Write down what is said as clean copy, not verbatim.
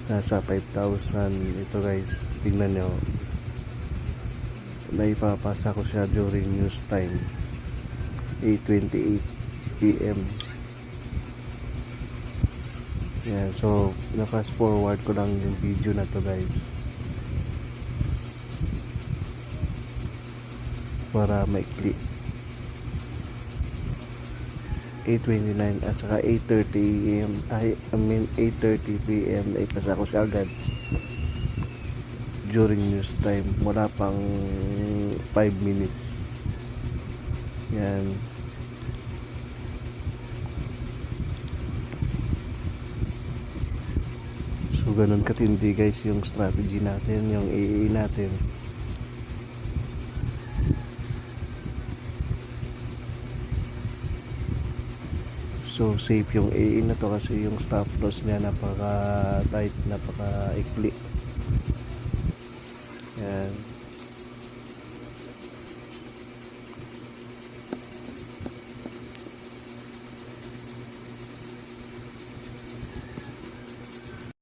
nasa 5,000 ito guys. Tingnan nyo, naipapasa ko siya during news time 8:28 PM. Yan, so na-fast forward ko lang yung video na to guys para maikli. 8:29 at saka 8:30 AM, I mean 8:30 PM, naipasa ko siya agad during news time. Wala pang 5 minutes. Yan. So ganun katindi guys yung strategy natin, yung AA natin. So safe yung AA na to kasi yung stop loss niya napaka tight, napaka ikli. Yan.